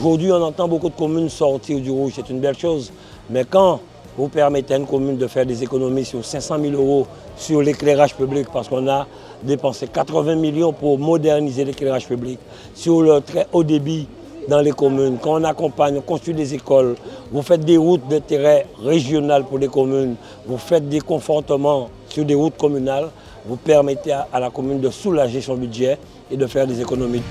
Aujourd'hui, on entend beaucoup de communes sortir du rouge, c'est une belle chose. Mais quand vous permettez à une commune de faire des économies sur 500 000 € sur l'éclairage public, parce qu'on a dépensé 80 millions pour moderniser l'éclairage public, sur le très haut débit dans les communes, quand on accompagne, on construit des écoles, vous faites des routes d'intérêt régional pour les communes, vous faites des confortements sur des routes communales, vous permettez à la commune de soulager son budget et de faire des économies.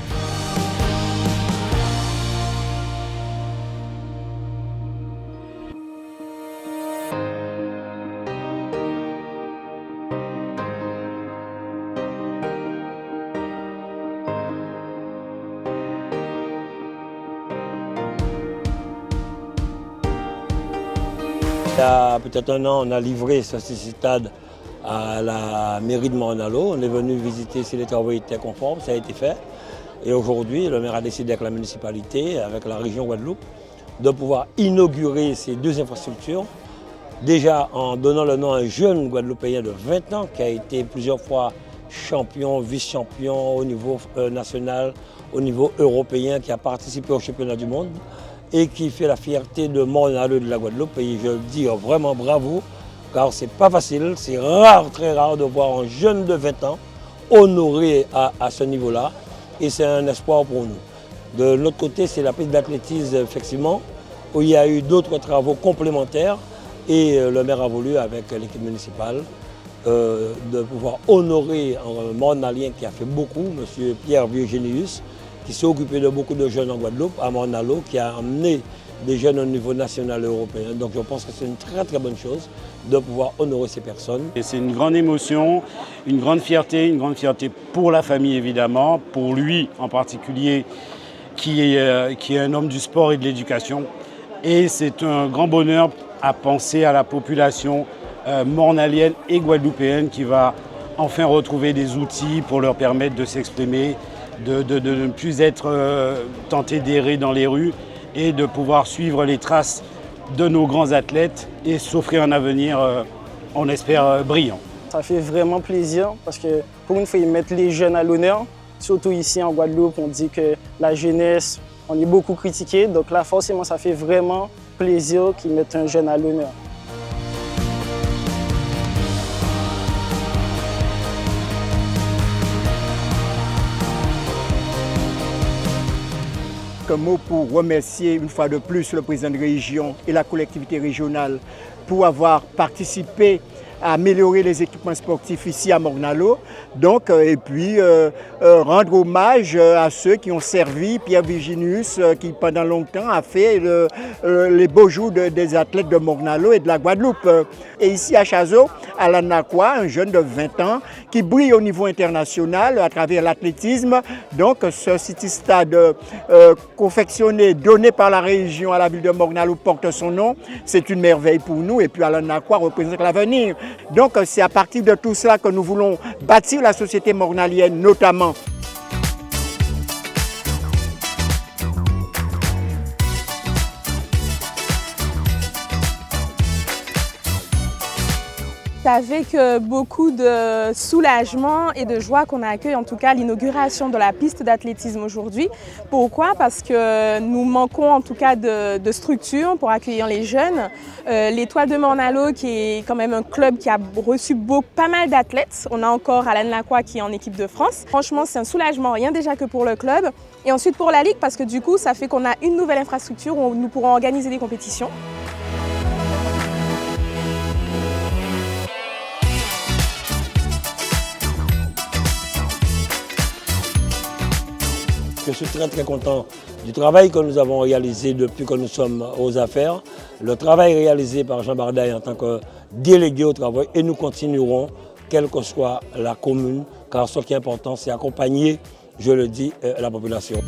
Il y a peut-être un an, on a livré ce stade à la mairie de Morne-à-l'Eau. On est venu visiter si les travaux étaient conformes, ça a été fait. Et aujourd'hui, le maire a décidé avec la municipalité, avec la région Guadeloupe, de pouvoir inaugurer ces deux infrastructures. Déjà en donnant le nom à un jeune Guadeloupéen de 20 ans qui a été plusieurs fois champion, vice-champion au niveau national, au niveau européen, qui a participé au championnat du monde et qui fait la fierté de Morne-à-l'Eau de la Guadeloupe. Et je dis vraiment bravo, car c'est pas facile, c'est rare, très rare de voir un jeune de 20 ans honoré à ce niveau-là. Et c'est un espoir pour nous. De l'autre côté, c'est la piste d'athlétisme, effectivement, où il y a eu d'autres travaux complémentaires. Et le maire a voulu, avec l'équipe municipale, de pouvoir honorer un Morne-à-l'ien qui a fait beaucoup, M. Pierre Virginius, qui s'est occupé de beaucoup de jeunes en Guadeloupe, à Morne-à-l'Eau, qui a amené des jeunes au niveau national et européen. Donc je pense que c'est une très très bonne chose de pouvoir honorer ces personnes. C'est une grande émotion, une grande fierté pour la famille évidemment, pour lui en particulier, qui est un homme du sport et de l'éducation. Et c'est un grand bonheur à penser à la population mornalienne et guadeloupéenne qui va enfin retrouver des outils pour leur permettre de s'exprimer, de ne plus être tentés d'errer dans les rues et de pouvoir suivre les traces de nos grands athlètes et s'offrir un avenir, on espère, brillant. Ça fait vraiment plaisir parce que pour une fois, ils mettent les jeunes à l'honneur. Surtout ici en Guadeloupe, on dit que la jeunesse, on est beaucoup critiqué. Donc là, forcément, ça fait vraiment plaisir qu'ils mettent un jeune à l'honneur. Un mot pour remercier une fois de plus le président de région et la collectivité régionale pour avoir participé à améliorer les équipements sportifs ici à Morne-à-l'Eau. Donc, et puis rendre hommage à ceux qui ont servi Pierre Virginius, qui pendant longtemps a fait les beaux jours des athlètes de Morne-à-l'Eau et de la Guadeloupe. Et ici à Chazot, Alain Nakwa, un jeune de 20 ans qui brille au niveau international à travers l'athlétisme. Donc ce City Stade confectionné, donné par la région à la ville de Morne-à-l'Eau porte son nom. C'est une merveille pour nous et puis Alain Nakwa représente l'avenir. Donc c'est à partir de tout cela que nous voulons bâtir la société mornalienne notamment. C'est avec beaucoup de soulagement et de joie qu'on accueille en tout cas l'inauguration de la piste d'athlétisme aujourd'hui. Pourquoi? Parce que nous manquons en tout cas de structures pour accueillir les jeunes. L'Étoile de Morne-à-l'Eau qui est quand même un club qui a reçu pas mal d'athlètes. On a encore Alain Lacroix qui est en équipe de France. Franchement, c'est un soulagement, rien déjà que pour le club. Et ensuite pour la Ligue parce que du coup, ça fait qu'on a une nouvelle infrastructure où nous pourrons organiser des compétitions. Je suis très très content du travail que nous avons réalisé depuis que nous sommes aux affaires. Le travail réalisé par Jean Bardaille en tant que délégué au travail et nous continuerons, quelle que soit la commune, car ce qui est important, c'est accompagner, je le dis, la population.